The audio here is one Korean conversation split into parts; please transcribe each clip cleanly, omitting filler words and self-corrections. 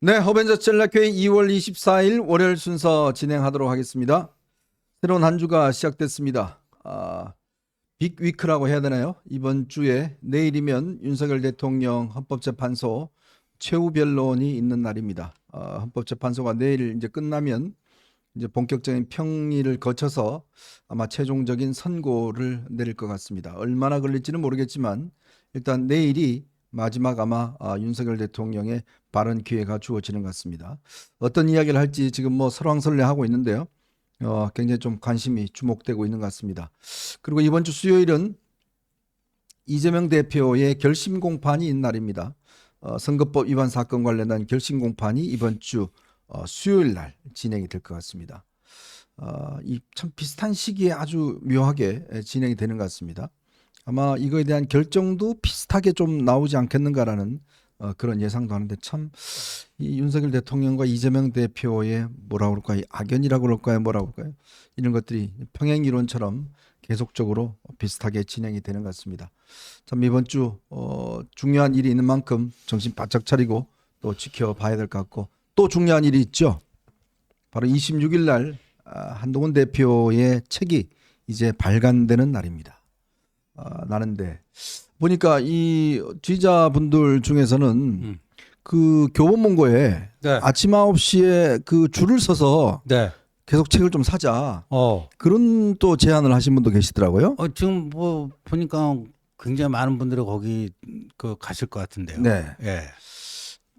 네, 허벤저 젤라교회 2월 24일 월요일 순서 진행하도록 하겠습니다. 새로운 한 주가 시작됐습니다. 빅위크라고 해야 되나요? 이번 주에 내일이면 윤석열 대통령 헌법재판소 최후 변론이 있는 날입니다. 헌법재판소가 내일 이제 끝나면 이제 본격적인 평의를 거쳐서 아마 최종적인 선고를 내릴 것 같습니다. 얼마나 걸릴지는 모르겠지만 일단 내일이 마지막 아마 윤석열 대통령의 발언 기회가 주어지는 것 같습니다. 어떤 이야기를 할지 지금 뭐 설왕설래하고 있는데요. 굉장히 좀 관심이 주목되고 있는 것 같습니다. 그리고 이번 주 수요일은 이재명 대표의 결심 공판이 있는 날입니다. 선거법 위반 사건 관련한 결심 공판이 이번 주 수요일 날 진행이 될 것 같습니다. 이 참 비슷한 시기에 아주 묘하게 진행이 되는 것 같습니다. 아마 이거에 대한 결정도 비슷하게 좀 나오지 않겠는가라는 그런 예상도 하는데 참 이 윤석열 대통령과 이재명 대표의 뭐라고 그럴까요? 악연이라고 그럴까요? 뭐라고 그럴까요? 이런 것들이 평행 이론처럼 계속적으로 비슷하게 진행이 되는 것 같습니다. 참 이번 주 중요한 일이 있는 만큼 정신 바짝 차리고 또 지켜봐야 될 것 같고 또 중요한 일이 있죠. 바로 26일 날 한동훈 대표의 책이 이제 발간되는 날입니다. 나는데 보니까 이 지지자분들 중에서는 그 교보문고에 네. 아침 9시에 그 줄을 서서 네. 계속 책을 좀 사자 그런 또 제안을 하신 분도 계시더라고요. 지금 뭐 보니까 굉장히 많은 분들이 거기 가실 것 같은데요. 네. 예.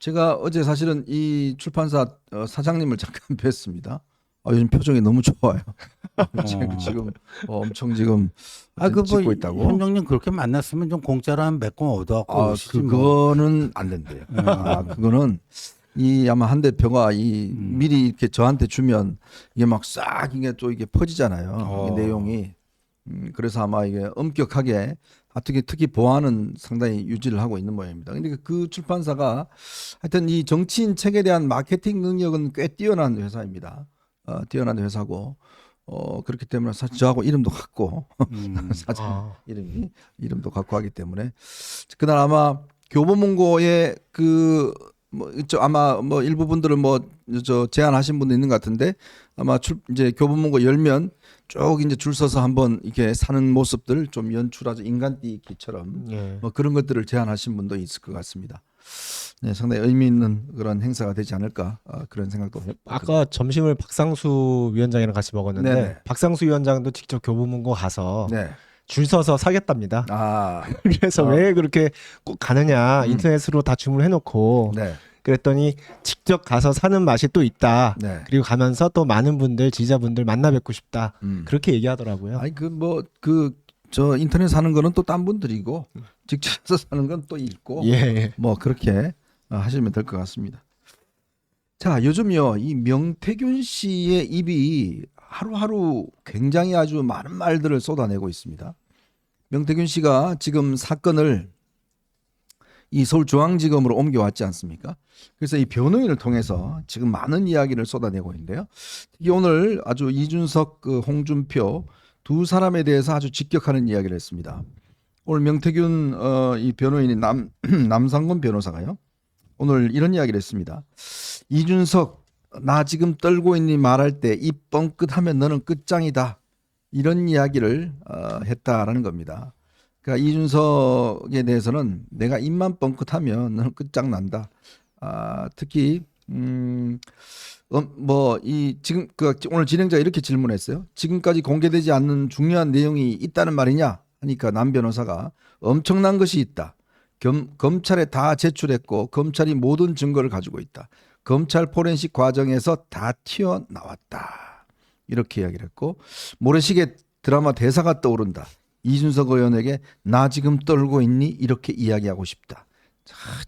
제가 어제 사실은 이 출판사 사장님을 잠깐 뵀습니다. 요즘 표정이 너무 좋아요. 지금 엄청 지금 찍고 있다고. 현정님 그렇게 만났으면 좀 공짜로 한 몇 권 얻어갖고 오시지 뭐. 그거는 안 된대요. 그거는 이 아마 한 대표가 이 미리 이렇게 저한테 주면 이게 막 싹 이게 또 이게 퍼지잖아요. 이 내용이. 그래서 아마 이게 엄격하게 특히 보안은 상당히 유지를 하고 있는 모양입니다. 근데 그 출판사가 하여튼 이 정치인 책에 대한 마케팅 능력은 꽤 뛰어난 회사입니다. 뛰어난 회사고 그렇기 때문에 사실 저하고 이름도 같고 사장 이름도 같고 하기 때문에 그날 아마 교보문고에 아마 뭐 일부 분들은 제안하신 분도 있는 것 같은데 아마 이제 교보문고 열면 쭉 이제 줄 서서 한번 이렇게 사는 모습들 좀 연출하죠. 인간띠기처럼 뭐 그런 것들을 제안하신 분도 있을 것 같습니다. 네, 상당히 의미 있는 그런 행사가 되지 않을까 그런 생각도 해요. 아까 점심을 박상수 위원장이랑 같이 먹었는데 네네. 박상수 위원장도 직접 교보문고 가서 네. 줄 서서 사겠답니다. 그래서 왜 그렇게 꼭 가느냐 인터넷으로 다 주문해놓고 네. 그랬더니 직접 가서 사는 맛이 또 있다. 네. 그리고 가면서 또 많은 분들 지지자분들 만나 뵙고 싶다. 그렇게 얘기하더라고요. 아니 저 인터넷 사는 거는 또 딴 분들이고 직접 사는 건 또 있고 예. 뭐 그렇게 하시면 될 것 같습니다. 자, 요즘요 이 명태균 씨의 입이 하루하루 굉장히 아주 많은 말들을 쏟아내고 있습니다. 명태균 씨가 지금 사건을 이 서울중앙지검으로 옮겨왔지 않습니까? 그래서 이 변호인을 통해서 지금 많은 이야기를 쏟아내고 있는데요. 특히 오늘 아주 이준석, 홍준표 두 사람에 대해서 아주 직격하는 이야기를 했습니다. 오늘 명태균 이 변호인이 남상권 변호사가요. 오늘 이런 이야기를 했습니다. 이준석 나 지금 떨고 있니 말할 때 입 뻥끗하면 너는 끝장이다. 이런 이야기를 했다라는 겁니다. 그러니까 이준석에 대해서는 내가 입만 뻥끗하면 너는 끝장난다. 특히 지금 오늘 진행자가 이렇게 질문했어요. 지금까지 공개되지 않는 중요한 내용이 있다는 말이냐? 하니까 남 변호사가 엄청난 것이 있다. 검찰에 다 제출했고 검찰이 모든 증거를 가지고 있다. 검찰 포렌식 과정에서 다 튀어나왔다. 이렇게 이야기를 했고 모래시계 드라마 대사가 떠오른다. 이준석 의원에게 나 지금 떨고 있니? 이렇게 이야기하고 싶다.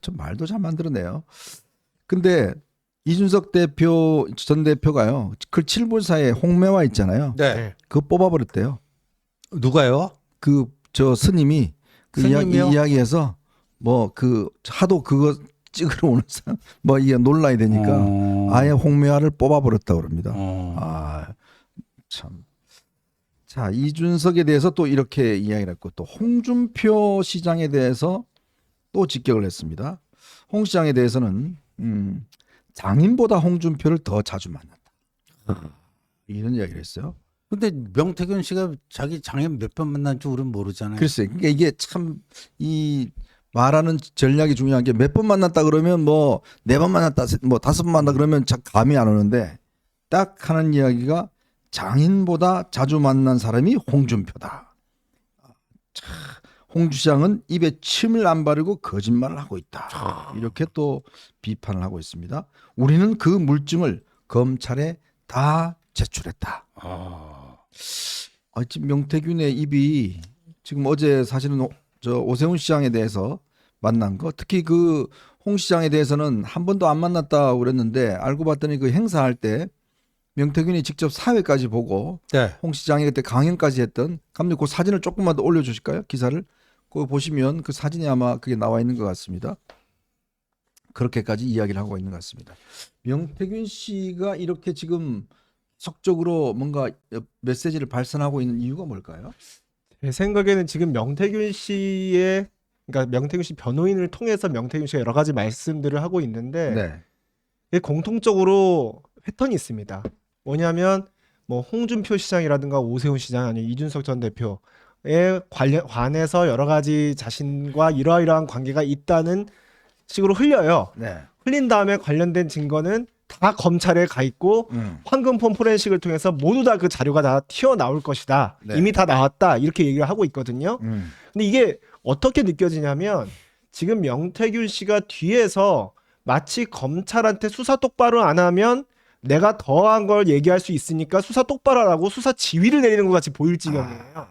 좀 말도 잘 만들어내요. 근데 이준석 전 대표가요. 그 7불사에 홍매화 있잖아요. 네. 그거 뽑아버렸대요. 누가요? 저 스님이 그 스님이요? 이야기해서 하도 그거 찍으러 오는 사람 이게 논란이 되니까 아예 홍매화를 뽑아버렸다고 그럽니다. 참. 자, 이준석에 대해서 또 이렇게 이야기를 했고 또 홍준표 시장에 대해서 또 직격을 했습니다. 홍 시장에 대해서는 장인보다 홍준표를 더 자주 만났다. 이런 이야기를 했어요. 근데 명태균 씨가 자기 장인 몇 번 만난 줄 우리는 모르잖아요. 글쎄, 그러니까 이게 참 이 말하는 전략이 중요한 게 몇 번 만났다 그러면 뭐 4번 만났다, 뭐 5번 만났다 그러면 참 감이 안 오는데 딱 하는 이야기가 장인보다 자주 만난 사람이 홍준표다. 홍 주장은 입에 침을 안 바르고 거짓말을 하고 있다. 이렇게 또 비판을 하고 있습니다. 우리는 그 물증을 검찰에 다 제출했다. 지금 명태균의 입이 지금 어제 사실은 저 오세훈 시장에 대해서 만난 거, 특히 그 홍 시장에 대해서는 한 번도 안 만났다고 그랬는데 알고 봤더니 그 행사할 때 명태균이 직접 사회까지 보고 네. 홍 시장이 그때 강연까지 했던, 감독님 그 사진을 조금만 더 올려주실까요? 기사를 그거 보시면 그 사진이 아마 그게 나와 있는 것 같습니다. 그렇게까지 이야기를 하고 있는 것 같습니다. 명태균 씨가 이렇게 지금 적극적으로 뭔가 메시지를 발산하고 있는 이유가 뭘까요? 제 생각에는 지금 명태균 씨의, 그러니까 명태균 씨 변호인을 통해서 명태균 씨가 여러 가지 말씀들을 하고 있는데 네. 이게 공통적으로 패턴이 있습니다. 뭐냐면 뭐 홍준표 시장이라든가 오세훈 시장 아니면 이준석 전 대표에 관해서 여러 가지 자신과 이러이러한 관계가 있다는 식으로 흘려요. 네. 흘린 다음에 관련된 증거는 다 검찰에 가 있고 황금폰 포렌식을 통해서 모두 다 그 자료가 다 튀어나올 것이다. 네. 이미 다 나왔다. 이렇게 얘기를 하고 있거든요. 근데 이게 어떻게 느껴지냐면 지금 명태균 씨가 뒤에서 마치 검찰한테 수사 똑바로 안 하면 내가 더한 걸 얘기할 수 있으니까 수사 똑바로 하라고 수사 지휘를 내리는 것 같이 보일 지경이에요.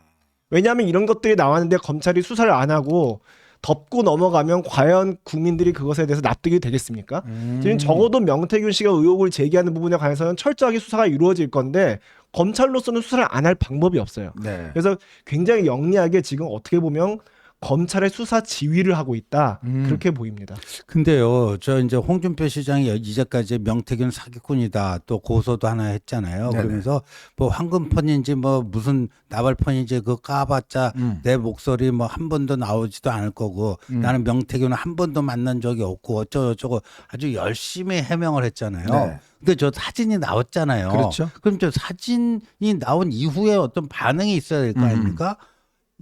왜냐하면 이런 것들이 나왔는데 검찰이 수사를 안 하고 덮고 넘어가면 과연 국민들이 그것에 대해서 납득이 되겠습니까? 지금 적어도 명태균 씨가 의혹을 제기하는 부분에 관해서는 철저하게 수사가 이루어질 건데 검찰로서는 수사를 안 할 방법이 없어요. 네. 그래서 굉장히 영리하게 지금 어떻게 보면 검찰의 수사 지휘를 하고 있다. 그렇게 보입니다. 근데요, 저 이제 홍준표 시장이 이제까지 명태균 사기꾼이다 또 고소도 하나 했잖아요. 네네. 그러면서 뭐 황금폰인지 뭐 무슨 나발폰인지 그거 까봤자 내 목소리 뭐 한 번도 나오지도 않을 거고 나는 명태균은 한 번도 만난 적이 없고 어쩌고저쩌고 아주 열심히 해명을 했잖아요. 네. 근데 저 사진이 나왔잖아요. 그렇죠. 그럼 저 사진이 나온 이후에 어떤 반응이 있어야 될 거 아닙니까?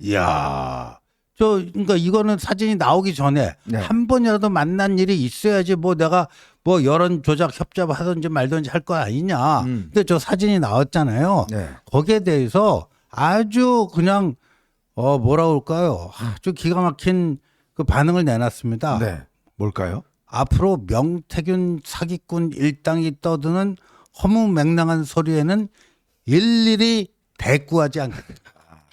이야. 그러니까 이거는 사진이 나오기 전에 네. 한 번이라도 만난 일이 있어야지 뭐 내가 뭐 여론 조작 협잡하든지 말든지 할 거 아니냐. 근데 저 사진이 나왔잖아요. 네. 거기에 대해서 아주 그냥 뭐라 그럴까요? 아주 기가 막힌 그 반응을 내놨습니다. 네. 뭘까요? 앞으로 명태균 사기꾼 일당이 떠드는 허무맹랑한 소리에는 일일이 대꾸하지 않겠다.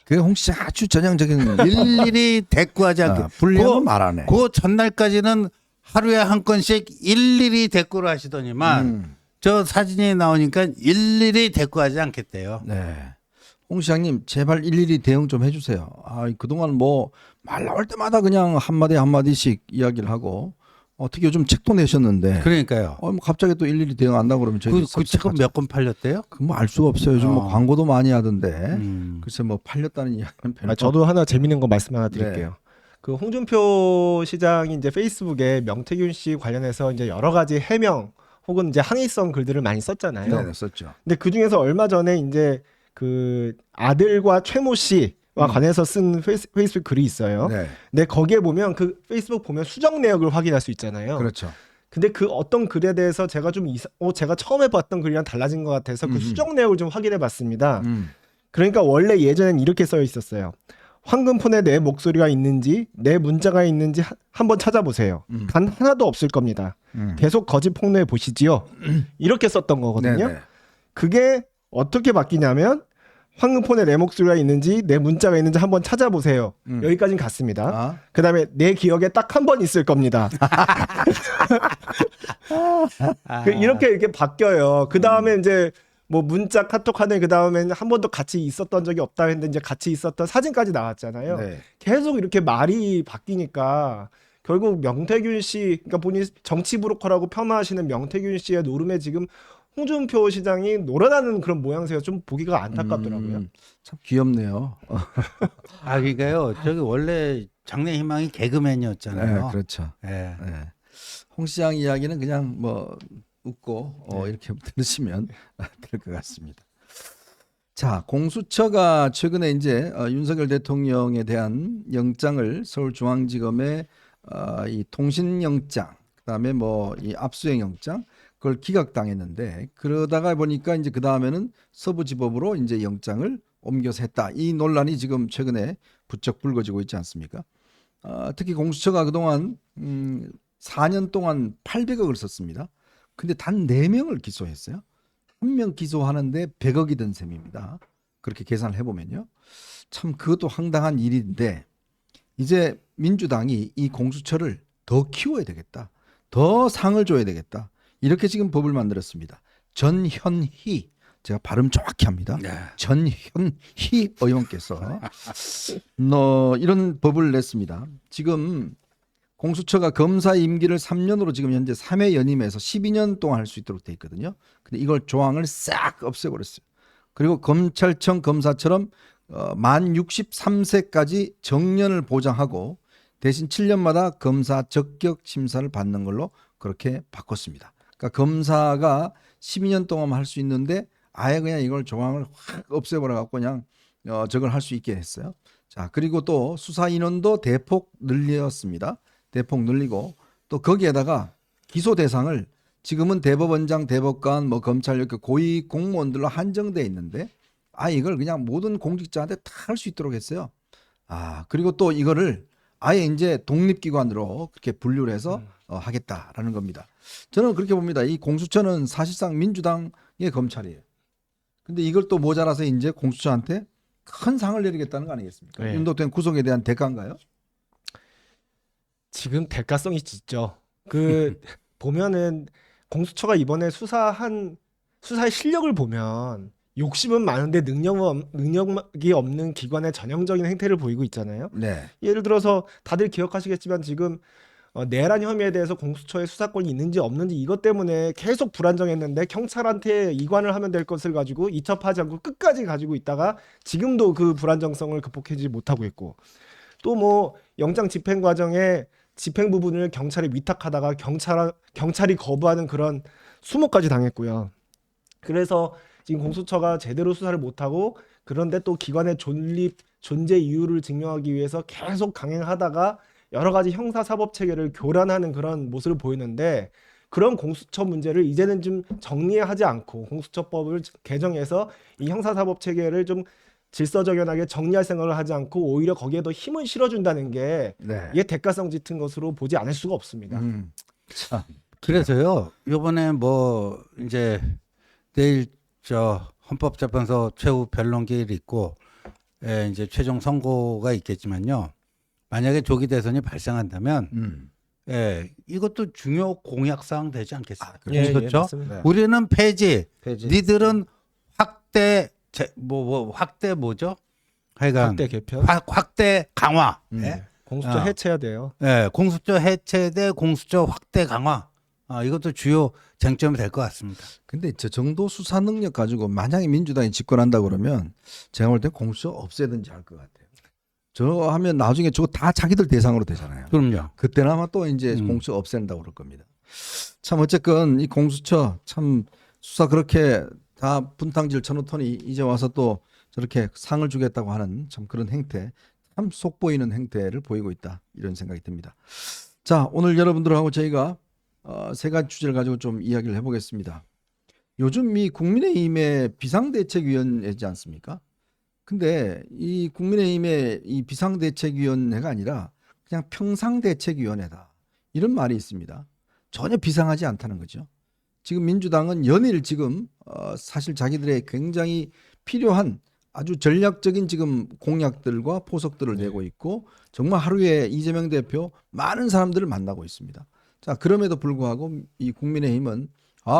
그게 홍 시장 아주 전형적인 일일이 대꾸하지 않고 불리하면 말 안 해. 그 전날까지는 하루에 한 건씩 일일이 대꾸를 하시더니만 저 사진이 나오니까 일일이 대꾸하지 않겠대요. 네. 홍 시장님 제발 일일이 대응 좀 해주세요. 그동안 뭐 말 나올 때마다 그냥 한마디 한마디씩 이야기를 하고 특히 요즘 책도 내셨는데 그러니까요. 뭐 갑자기 또 일일이 대응 안 나고 그러면 저희 그 책은 몇 권 팔렸대요? 뭐 알 수가 없어요. 요즘 뭐 광고도 많이 하던데 글쎄 뭐 팔렸다는 이야기는 별로. 저도 하나 재밌는 거 말씀 하나 네. 드릴게요. 그 홍준표 시장이 이제 페이스북에 명태균 씨 관련해서 이제 여러 가지 해명 혹은 이제 항의성 글들을 많이 썼잖아요. 네, 썼죠. 근데 그 중에서 얼마 전에 이제 그 아들과 최모 씨와 관해서 쓴 페이스북 글이 있어요. 네. 근데 거기에 보면 그 페이스북 보면 수정 내역을 확인할 수 있잖아요. 그렇죠. 근데 그 어떤 글에 대해서 제가 좀 제가 처음에 봤던 글이랑 달라진 것 같아서 그 수정 내역을 좀 확인해 봤습니다. 그러니까 원래 예전엔 이렇게 써 있었어요. 황금폰에 내 목소리가 있는지 내 문자가 있는지 한번 찾아보세요. 단 하나도 없을 겁니다. 계속 거짓 폭로해 보시지요. 이렇게 썼던 거거든요. 네네. 그게 어떻게 바뀌냐면 황금폰에 내 목소리가 있는지 내 문자가 있는지 한번 찾아보세요. 여기까지는 갔습니다. 그다음에 내 기억에 딱 한 번 있을 겁니다. 이렇게 바뀌어요. 그다음에 이제 뭐 문자 카톡 하는 그다음에는 한 번도 같이 있었던 적이 없다 했는데 이제 같이 있었던 사진까지 나왔잖아요. 네. 계속 이렇게 말이 바뀌니까 결국 명태균 씨, 그러니까 본인이 정치 브로커라고 겸하시는 명태균 씨의 노름에 지금 홍준표 시장이 놀아나는 그런 모양새가 좀 보기가 안타깝더라고요. 참 귀엽네요. 그러니까요. 저기 원래 장래희망이 개그맨이었잖아요. 네, 그렇죠. 네. 네. 홍 시장 이야기는 그냥 뭐 웃고 이렇게 들으시면 될 것 같습니다. 자, 공수처가 최근에 이제 윤석열 대통령에 대한 영장을 서울중앙지검에 이 통신영장, 그다음에 뭐 이 압수수색영장 그걸 기각당했는데 그러다가 보니까 이제 그 다음에는 서부지법으로 이제 영장을 옮겨서 했다. 이 논란이 지금 최근에 부쩍 불거지고 있지 않습니까? 특히 공수처가 그동안 4년 동안 800억을 썼습니다. 근데 단 4명을 기소했어요. 1명 기소하는데 100억이 든 셈입니다. 그렇게 계산을 해보면요. 참 그것도 황당한 일인데 이제 민주당이 이 공수처를 더 키워야 되겠다. 더 상을 줘야 되겠다. 이렇게 지금 법을 만들었습니다. 전현희, 제가 발음 정확히 합니다. 전현희 의원께서 이런 법을 냈습니다. 지금 공수처가 검사 임기를 3년으로 지금 현재 3회 연임해서 12년 동안 할 수 있도록 돼 있거든요. 근데 이걸 조항을 싹 없애버렸어요. 그리고 검찰청 검사처럼 만 63세까지 정년을 보장하고 대신 7년마다 검사 적격 심사를 받는 걸로 그렇게 바꿨습니다. 그러니까 검사가 12년 동안 할 수 있는데 아예 그냥 이걸 조항을 확 없애버려 갖고 그냥 저걸 할 수 있게 했어요. 자, 그리고 또 수사 인원도 대폭 늘렸습니다. 대폭 늘리고 또 거기에다가 기소 대상을 지금은 대법원장, 대법관, 뭐 검찰 이렇게 고위 공무원들로 한정돼 있는데 이걸 그냥 모든 공직자한테 다 할 수 있도록 했어요. 그리고 또 이거를 아예 이제 독립기관으로 그렇게 분류를 해서 하겠다라는 겁니다. 저는 그렇게 봅니다. 이 공수처는 사실상 민주당의 검찰이에요. 근데 이걸 또 모자라서 이제 공수처한테 큰 상을 내리겠다는 거 아니겠습니까? 네. 윤도된 구속에 대한 대가인가요? 지금 대가성이 짙죠. 보면은 공수처가 이번에 수사의 실력을 보면 욕심은 많은데 능력이 없는 기관의 전형적인 행태를 보이고 있잖아요. 네. 예를 들어서 다들 기억하시겠지만 지금 내란 혐의에 대해서 공수처에 수사권이 있는지 없는지 이것 때문에 계속 불안정했는데 경찰한테 이관을 하면 될 것을 가지고 이첩하지 않고 끝까지 가지고 있다가 지금도 그 불안정성을 극복하지 못하고 있고 또 뭐 영장 집행 과정에 집행 부분을 경찰에 위탁하다가 경찰이 거부하는 그런 수모까지 당했고요. 그래서 지금 공수처가 제대로 수사를 못하고 그런데 또 기관의 존재 이유를 증명하기 위해서 계속 강행하다가 여러 가지 형사사법 체계를 교란하는 그런 모습을 보이는데 그런 공수처 문제를 이제는 좀 정리하지 않고 공수처법을 개정해서 이 형사사법 체계를 좀 질서정연하게 정리할 생각을 하지 않고 오히려 거기에 더 힘을 실어준다는 게 네. 이게 대가성 짙은 것으로 보지 않을 수가 없습니다. 참. 그래서요. 이번에 뭐 이제 내일 헌법재판소 최후 변론기일이 있고 이제 최종 선고가 있겠지만요. 만약에 조기 대선이 발생한다면 이것도 중요 공약사항 되지 않겠습니까? 그렇죠? 맞습니다. 네. 우리는 폐지, 폐지. 니들은 확대 확대 뭐죠? 하여간 확대 개편, 확대 강화. 공수처 해체해야 돼요. 공수처 해체 대 공수처 확대 강화. 이것도 주요 쟁점이 될 것 같습니다. 근데 저 정도 수사 능력 가지고 만약에 민주당이 집권한다 그러면 제가 볼 때 공수처 없애든지 할 것 같아요. 저거 하면 나중에 저거 다 자기들 대상으로 되잖아요. 그럼요. 그때는 아마 또 이제 공수처 없앤다고 그럴 겁니다. 참 어쨌건 이 공수처 참 수사 그렇게 다 분탕질 쳐놓더니 이제 와서 또 저렇게 상을 주겠다고 하는 참 그런 행태, 참 속보이는 행태를 보이고 있다 이런 생각이 듭니다. 자, 오늘 여러분들하고 저희가 세 가지 주제를 가지고 좀 이야기를 해보겠습니다. 요즘 이 국민의힘의 비상대책위원회지 않습니까? 근데 이 국민의힘의 이 비상대책위원회가 아니라 그냥 평상대책위원회다 이런 말이 있습니다. 전혀 비상하지 않다는 거죠. 지금 민주당은 연일 지금 사실 자기들의 굉장히 필요한 아주 전략적인 지금 공약들과 포석들을 내고 있고 정말 하루에 이재명 대표 많은 사람들을 만나고 있습니다. 자, 그럼에도 불구하고 이 국민의힘은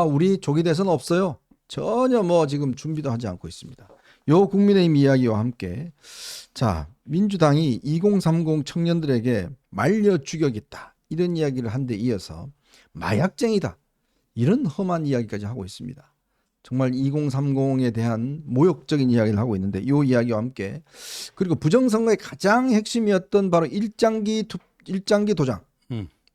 우리 조기 대선 없어요. 전혀 뭐 지금 준비도 하지 않고 있습니다. 요 국민의힘 이야기와 함께 자, 민주당이 2030 청년들에게 말려 죽여겠다 이런 이야기를 한 데 이어서 마약쟁이다 이런 험한 이야기까지 하고 있습니다. 정말 2030에 대한 모욕적인 이야기를 하고 있는데 이 이야기와 함께 그리고 부정선거의 가장 핵심이었던 바로 일장기 도장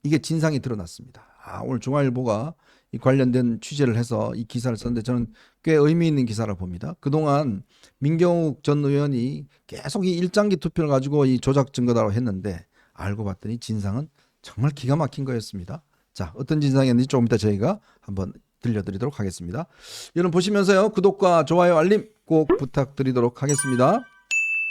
이게 진상이 드러났습니다. 오늘 중앙일보가 이 관련된 취재를 해서 이 기사를 썼는데 저는 꽤 의미 있는 기사라 봅니다. 그동안 민경욱 전 의원이 계속 이 일장기 투표를 가지고 이 조작 증거다라고 했는데 알고 봤더니 진상은 정말 기가 막힌 거였습니다. 자, 어떤 진상이었는지 조금 이따 저희가 한번 들려드리도록 하겠습니다. 여러분 보시면서요, 구독과 좋아요, 알림 꼭 부탁드리도록 하겠습니다.